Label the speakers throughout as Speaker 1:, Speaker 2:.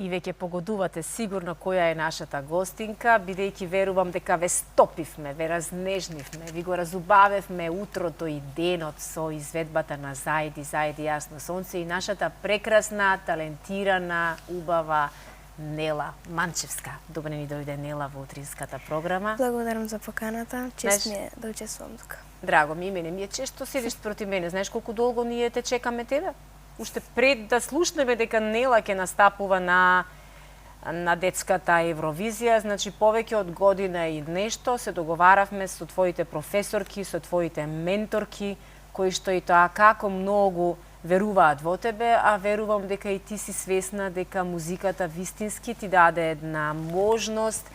Speaker 1: И веќе погодувате сигурно која е нашата гостинка, бидејќи верувам дека ве стопивме, ве разнежнивме, ви го разубавевме утрото и денот со изведбата на Зајди, Зајди јасно сонце и нашата прекрасна, талентирана, убава Нела Манчевска. Добре ни дојде Нела во утринската програма.
Speaker 2: Благодарам за поканата, чест ми е да учествувам тука.
Speaker 1: Драго ми, мене ми е чест што седиш проти мене. Знаеш колку долго ние те чекаме тебе? Уште пред да слушнеме дека Нела ќе настапува на детската Евровизија, значи повеќе од година и нешто се договаравме со твоите професорки, со твоите менторки, кои што и тоа како многу веруваат во тебе, а верувам дека и ти си свесна дека музиката вистински ти даде една можност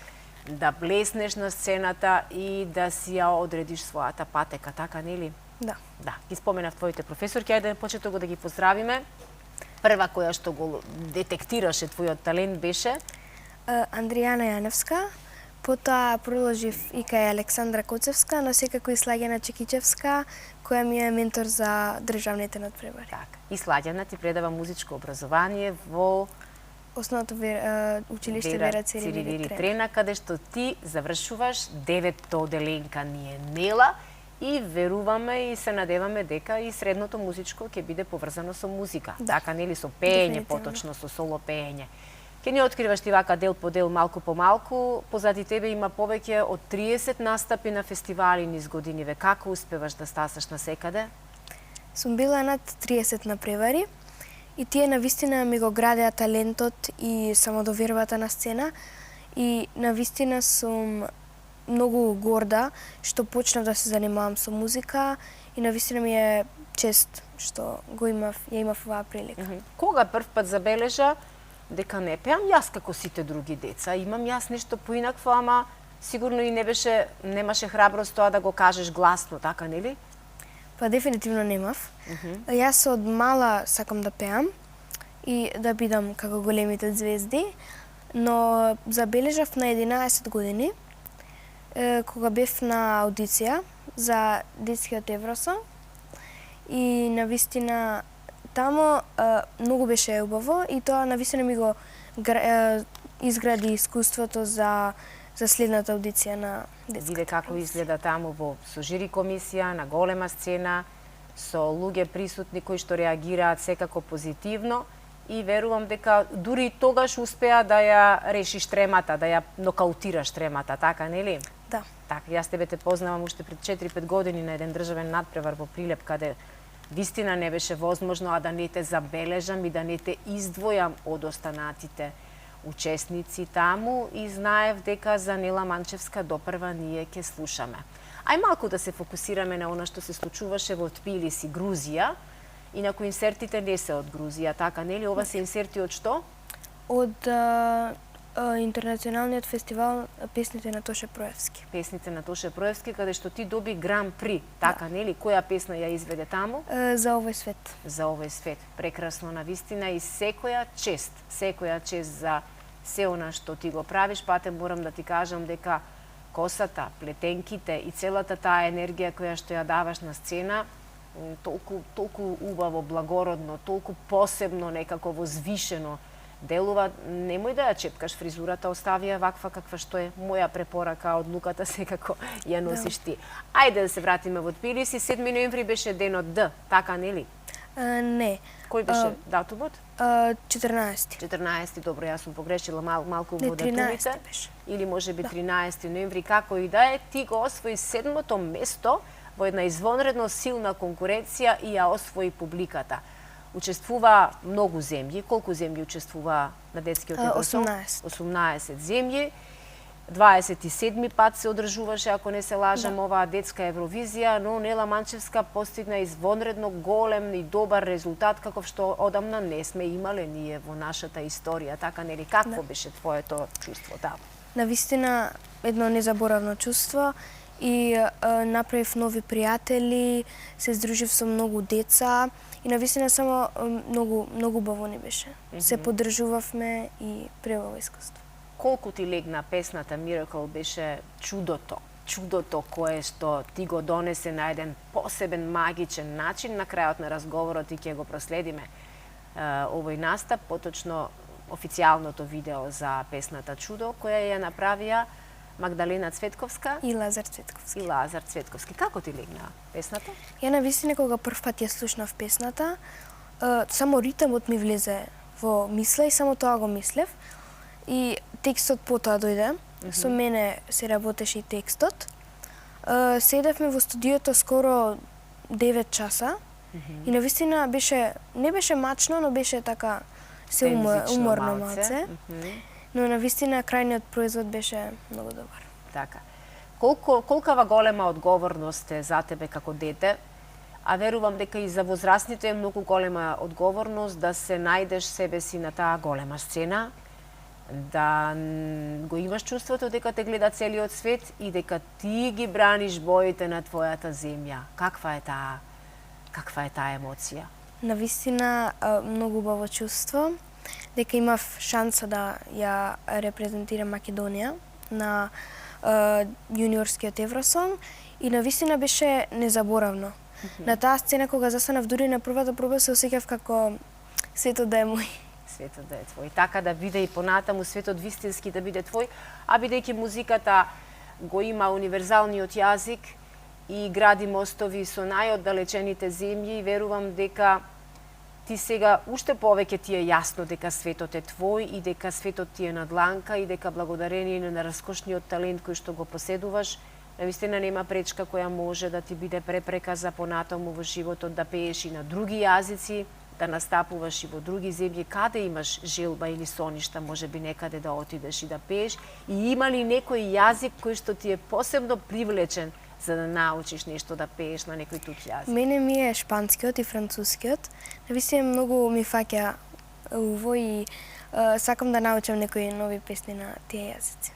Speaker 1: да блеснеш на сцената и да си ја одредиш својата патека, така нели?
Speaker 2: Да.
Speaker 1: Да, ги споменав твоите професорки, ајде почеток да ги поздравиме. Прва која што го детектираше твојот талент беше
Speaker 2: Андријана Јаневска, потоа продолжив и кај Александра Коцевска, но секако и Слаѓана Чекичевска, која ми е ментор за државните надпревари.
Speaker 1: така. И Слаѓана ти предава музичко образование во
Speaker 2: Основното училиште Вера Цирилири
Speaker 1: Трена, каде што ти завршуваш 9-то оделенка ни е Нела и веруваме и се надеваме дека и средното музичко ќе биде поврзано со музика.
Speaker 2: Да.
Speaker 1: Така нели со пеење, поточно со соло пеење. Ке ни откриваш ти вака дел по дел, малку по малку. Позади тебе има повеќе од 30 настапи на фестивали низ годиниве. Како успеваш да стасаш на секаде?
Speaker 2: Сум била над 30 надпревари и тие навистина ми го градеа талентот и самодовербата на сцена и навистина сум многу горда што почнав да се занимавам со музика и навистина ми е чест што ја имав оваа прилика.
Speaker 1: Кога прв пат забележа дека не пеам јас како сите други деца, имам јас нешто поинакво, ама сигурно и немаше храброст тоа да го кажеш гласно, така нели?
Speaker 2: Па дефинитивно немав. Јас од мала сакам да пеам и да бидам како големите звезди, но забележав на 11 години кога бев на аудиција за детскиот Евросонг и навистина тамо многу беше убаво и тоа навистина ми го изгради искуството за следната аудиција на детската.
Speaker 1: Виде како изгледа таму со жири комисија, на голема сцена, со луѓе присутни кои што реагираат секако позитивно и верувам дека дури и тогаш успеа да ја решиш тремата, да ја нокаутираш тремата, така нели?
Speaker 2: Да.
Speaker 1: Така, јас тебе те познавам уште пред 4-5 години на еден државен надпревар во Прилеп, каде вистина не беше возможно, а да не те забележам и да не те издвојам од останатите учесници таму и знаев дека за Нела Манчевска допрва ние ќе слушаме. Ај малку да се фокусираме на она што се случуваше во Тбилиси, Грузија, и на кои инсертите не се од Грузија, така нели? Ова се инсерти од што?
Speaker 2: Од интернационалниот фестивал песните на Тоше Проевски.
Speaker 1: Песните на Тоше Проевски, каде што ти доби Гран При, така нели? Која песна ја изведе таму?
Speaker 2: За овој свет.
Speaker 1: За овој свет. Прекрасно навистина и секоја чест за се она што ти го правиш. Пате морам да ти кажам дека косата, плетенките и целата таа енергија која што ја даваш на сцена, толку убаво, благородно, толку посебно, некако возвишено делува. Немој да ја чепкаш фризурата, остави ја ваква каква што е. Моја препорака од луката секако ја носиш ти. Ајде да се вратиме во Тбилиси. 7 ноември беше денот Д, така нели?
Speaker 2: Не.
Speaker 1: Кој беше датумот?
Speaker 2: 14.
Speaker 1: 14, добро, јас сум погрешила малку во датумите.
Speaker 2: 13 беше.
Speaker 1: Или можеби 13 ноември, како и да е, ти го освои 7-то место во една извонредно силна конкуренција и ја освои публиката. Учествува многу земји. Колку земји учествува на детскиот Евросонг?
Speaker 2: 18.
Speaker 1: 18 земји. 27 пат се одржуваше, ако не се лажам, оваа детска Евровизија, но Нела Манчевска постигна извонредно голем и добар резултат, каков што одамна не сме имале ние во нашата историја. Така нели, какво беше твоето чувство таму?
Speaker 2: Навистина едно незаборавно чувство и направив нови пријатели, се здружив со многу деца и навистина само многу убаво ни беше. Се поддржувавме и преубаво искуство.
Speaker 1: Колку ти легна песната Miracle беше чудото кое што ти го донесе на еден посебен магичен начин. На крајот на разговорот и ќе го проследиме овој настап, поточно официјалното видео за песната Чудо, која ја направија Магдалена Цветковска
Speaker 2: И Лазар Цветковски.
Speaker 1: и Лазар Цветковски. Како ти легна песната?
Speaker 2: Ја навистина кога прв пат ја слушнав песната, само ритмот ми влезе во мисла и само тоа го мислев. И текстот потоа дојде. Со мене се работеше и текстот. Седевме во студиото скоро 9 часа. И навистина не беше мачно, но беше така уморно малце. Но навистина крајниот производ беше многу добар.
Speaker 1: Така. Колкава голема одговорност е за тебе како дете, а верувам дека и за возрастните е многу голема одговорност да се најдеш себе си на таа голема сцена, да го имаш чувството дека те гледа целиот свет и дека ти ги браниш боите на твојата земја. Каква е таа емоција?
Speaker 2: Навистина многу убаво чувство, дека имав шанса да ја репрезентирам Македонија на јуниорскиот Евросонг и навистина беше незаборавно. На таа сцена кога застанав дури на првата проба се осеќав како светот да е мој.
Speaker 1: Светот да е твој. Така да биде и понатаму светот вистински да биде твој, а бидејќи музиката го има универзалниот јазик и гради мостови со најоддалечените земји, верувам дека ти сега уште повеќе ти е јасно дека светот е твој и дека светот ти е на дланка и дека благодарение на раскошниот талент кој што го поседуваш, навистина нема пречка која може да ти биде препрека за понатаму во животот да пееш и на други јазици, да настапуваш и во други земји, каде имаш желба или соништа, можеби некаде да отидеш и да пееш, и има ли некој јазик кој што ти е посебно привлечен за да научиш нешто да пееш на некој тук јазик?
Speaker 2: Мене ми е шпанскиот и францускиот. Навистина многу ми фаќа уво и сакам да научам некои нови песни на тие јазици.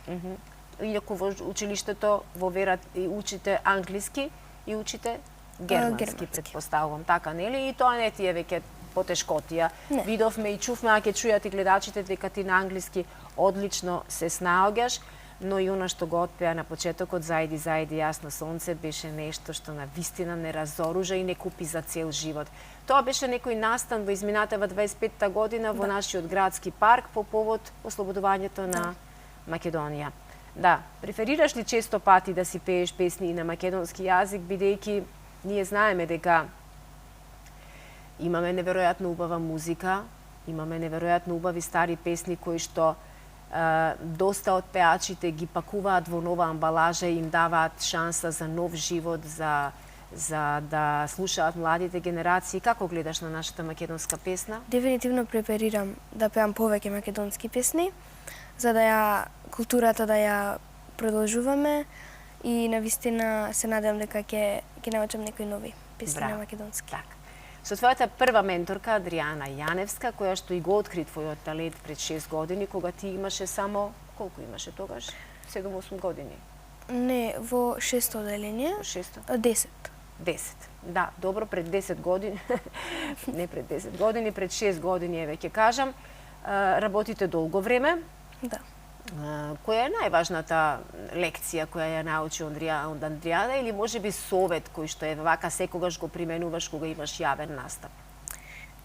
Speaker 1: Иако во училиштето во Вера и учите англиски и учите германски, претпоставувам, така нели? И тоа не ти е веќе потешкотија. Видовме и чувме, а ќе чујат и гледачите дека ти на англиски одлично се снаоѓаш, но и она што го отпеа на почетокот зајди јасно сонце беше нешто што на вистина не разоружа и не купи за цел живот. Тоа беше некој настан во изминатава 25-та година во нашиот градски парк по повод ослободувањето на Македонија. Да, преферираш ли често пати да си пееш песни и на македонски јазик, бидејќи ние знаеме дека имаме неверојатно убава музика, имаме неверојатно убави стари песни кои што доста од пеачите ги пакуваат во нова амбалажа и им даваат шанса за нов живот, за да слушаат младите генерации. Како гледаш на нашата македонска песна?
Speaker 2: Дефинитивно преферирам да пеам повеќе македонски песни, за да културата да ја продолжуваме и навистина се надевам дека ќе научам некои нови песни на македонски.
Speaker 1: Так. Со твојата прва менторка Адријана Јаневска, која што и го откри твојот талент пред 6 години, кога ти имаше само, колку имаше тогаш? 7-8 години?
Speaker 2: Не, во 6-то оделение. 10.
Speaker 1: 10. Да, добро, пред 10 години, не пред 10 години, пред 6 години веќе кажам, работите долго време.
Speaker 2: Да.
Speaker 1: Која е најважната лекција која ја научи од Адријана или можеби совет кој што е вака секогаш го применуваш кога имаш јавен настап?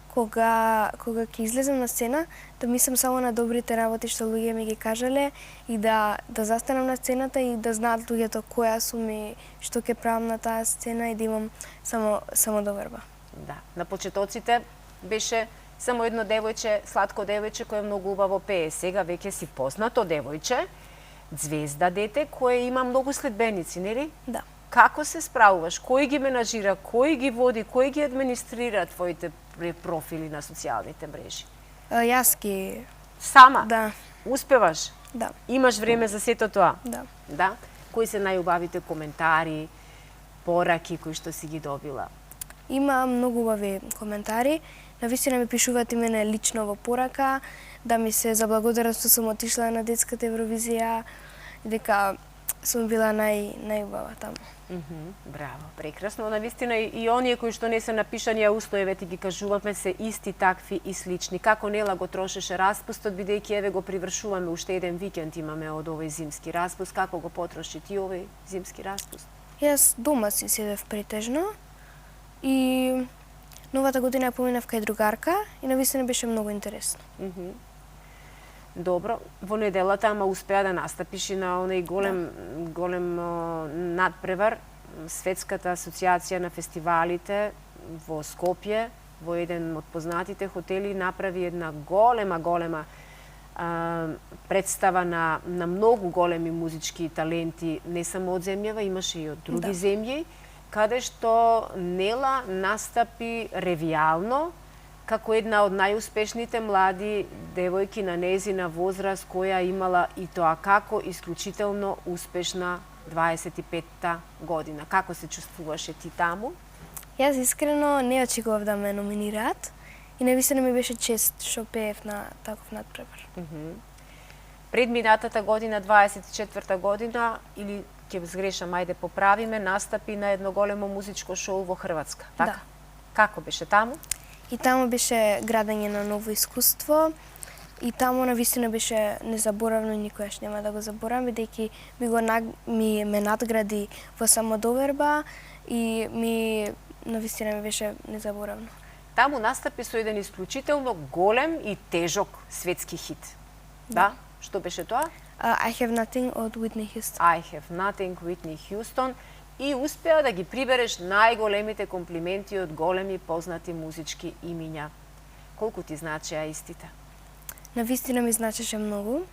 Speaker 2: Кога ќе излезам на сцена, да мислам само на добрите работи што луѓе ми ги кажале и да застанам на сцената и да знаат луѓето која сум и што ќе правам на таа сцена и да имам само доверба.
Speaker 1: Да, на почетоците беше само едно девојче, сладко девојче кое многу убаво пее. Сега веќе си познато девојче, звезда дете кое има многу следбеници, нели?
Speaker 2: Да.
Speaker 1: Како се справуваш? Кој ги менаџира, кој ги води, кој ги администрира твоите профили на социјалните мрежи?
Speaker 2: Јас ги...
Speaker 1: Сама?
Speaker 2: Да.
Speaker 1: Успеваш?
Speaker 2: Да.
Speaker 1: Имаш време за сето тоа?
Speaker 2: Да.
Speaker 1: Да? Кои се најубавите коментари, пораки кои што си ги добила?
Speaker 2: Има многу убави коментари. Навистина ми пишуваат и мене лично во порака, да ми се заблагодарат што сум отишла на детската Евровизија, дека сум била најубава таму.
Speaker 1: Браво, прекрасно. Навистина и оние кои што не се напишани, а устоеве ти ги кажуваме, се исти такви и слични. Како Нела го трошеше распустот, бидејќи еве го привршуваме, уште еден викенд имаме од овој зимски распуст. Како го потроши ти овој зимски распуст?
Speaker 2: Јас дома си седев претежно и новата година ја поминав кај другарка и навистина беше многу интересно.
Speaker 1: Добро, во неделата ама успеа да настапиш и на оној голем надпревар, Светската асоциација на фестивалите во Скопје, во еден од познатите хотели направи една голема представа на многу големи музички таленти, не само од земјава, имаше и од други земји, каде што Нела настапи ревијално како една од најуспешните млади девојки на нејзина возраст која имала и тоа како исклучително успешна 25-та година. Како се чувствуваше ти таму?
Speaker 2: Јас искрено не очекував да ме номинираат и навистина ми беше чест што пеев на таков надпревар.
Speaker 1: Предминатата година, 24-та година, или ќе сгрешам, ајде поправиме, настапи на едно големо музичко шоу во Хрватска, така?
Speaker 2: Да.
Speaker 1: Како беше таму?
Speaker 2: И таму беше градење на ново искуство и таму навистина беше незаборавно и никогаш нема да го заборавам, бидејќи ме надгради во самодоверба и навистина ми беше незаборавно.
Speaker 1: Таму настапи со еден исклучително голем и тежок светски хит. Да? Што беше тоа?
Speaker 2: I Have Nothing од Whitney Houston.
Speaker 1: I Have Nothing, Whitney Houston. И успеа да ги прибереш најголемите комплименти од големи познати музички имиња. Колку ти значеа истите?
Speaker 2: Навистина ми значеше многу.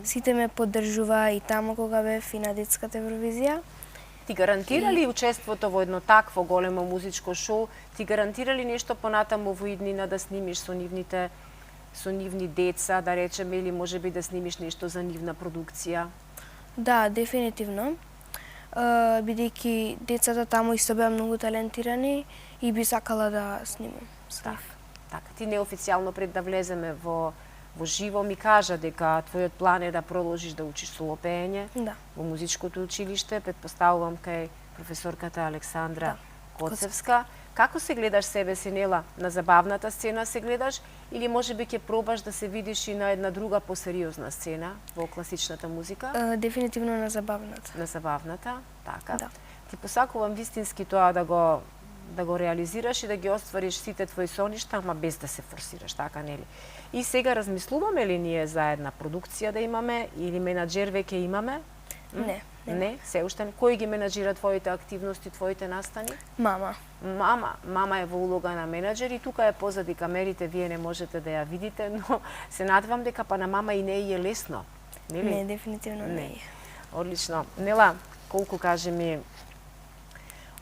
Speaker 2: Сите ме поддржуваа и таму кога бев и на детската Евровизија.
Speaker 1: Ти гарантира ли учеството во едно такво големо музичко шоу? Ти гарантира ли нешто понатаму во иднина да снимиш со нивни деца, да речеме, или можеби да снимиш нешто за нивна продукција?
Speaker 2: Да, дефинитивно. Бидејќи децата таму исто беа многу талентирани и би сакала да снимам со нив.
Speaker 1: Така, ти неофицијално пред да влеземе во живо ми кажа дека твојот план е да продолжиш да учиш соло пеење во музичкото училиште, претпоставувам кај професорката Александра Коцевска. Како се гледаш себе си, Нела? На забавната сцена се гледаш или можеби ќе пробаш да се видиш и на една друга посериозна сцена во класичната музика?
Speaker 2: Дефинитивно на забавната.
Speaker 1: На забавната, така.
Speaker 2: Да.
Speaker 1: Ти посакувам вистински тоа да го реализираш и да ги оствариш сите твои соништа, ама без да се форсираш, така нели? И сега размислуваме ли ние за една продукција да имаме или менаџер веќе имаме? Не, се уште не. Кој ги менаџира твоите активности, твоите настани?
Speaker 2: Мама.
Speaker 1: Мама е во улога на менаџер и тука е позади камерите, вие не можете да ја видите, но се надевам дека па на мама и не е лесно. Нели?
Speaker 2: Не, дефинитивно не е.
Speaker 1: Одлично. Нела, колку кажи ми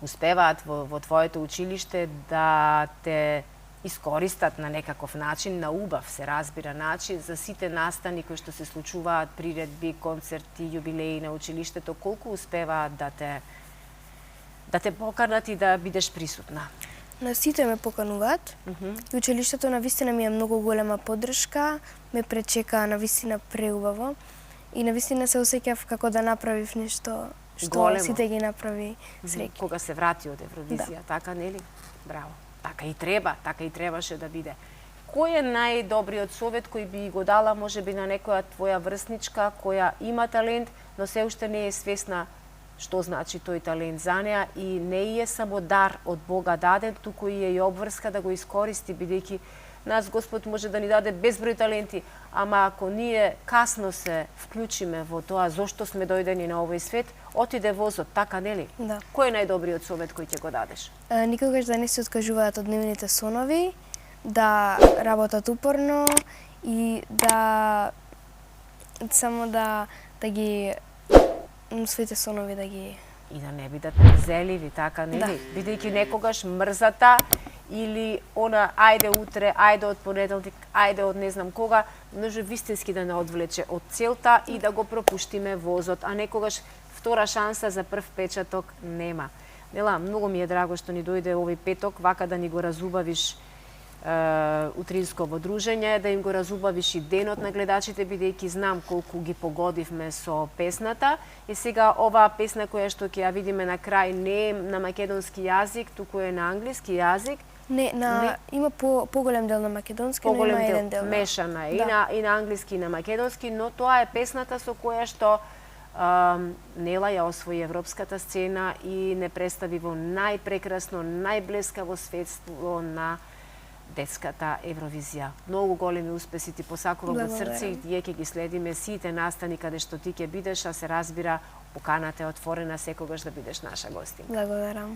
Speaker 1: успеваат во твоето училиште да те искористат на некаков начин, на убав се разбира начин, за сите настани кои што се случуваат, приредби, концерти, јубилеи на училиштето, колку успеваат да те поканат и да бидеш присутна?
Speaker 2: На сите ме покануваат. И училиштето навистина ми е многу голема поддршка, ме пречека навистина преубаво и навистина се осеќав како да направив нешто што големо. Сите ги направи среќни.
Speaker 1: Кога се врати од Евровизија, така нели? Браво. Така и требаше да биде. Кој е најдобриот совет кој би го дала можеби на некоја твоја врсничка која има талент, но се уште не е свесна што значи тој талент за неа и не е само дар од Бога даден, туку и е и обврска да го искористи, бидејќи нас Господ може да ни даде безброј таленти, ама ако ние касно се вклучиме во тоа зошто сме дојдени на овој свет, отиде возот, така нели?
Speaker 2: Да.
Speaker 1: Кој е најдобриот совет кој ќе го дадеш?
Speaker 2: Никогаш да не се откажуваат од нивните сонови, да работат упорно и да само да ги своите сонови да ги
Speaker 1: и да не бидат зеливи, така нели? Бидејќи некогаш мрзата или она ајде утре, ајде од понеделник, ајде од не знам кога, може вистински да не одвлече од целта и да го пропуштиме возот, а некогаш втора шанса за прв печаток нема. Нела, многу ми е драго што ни дојде овој петок, вака да ни го разубавиш утринско во дружење, да им го разубавиш и денот на гледачите, бидејќи знам колку ги погодивме со песната. И сега оваа песна која што ќе ја видиме на крај не е на македонски јазик, туку е на англиски јазик.
Speaker 2: Има поголем дел на македонски, но има еден дел
Speaker 1: мешана и на англиски и на македонски, но тоа е песната со која што Нела ја освои европската сцена и не представи во најпрекрасно, најблескаво светство на детската Евровизија. Многу големи успеси ти посакувам од срце и тие ќе ги следиме сите настани каде што ти ќе бидеш, а се разбира, поканата е отворена секогаш да бидеш наша гостинка.
Speaker 2: Благодарам.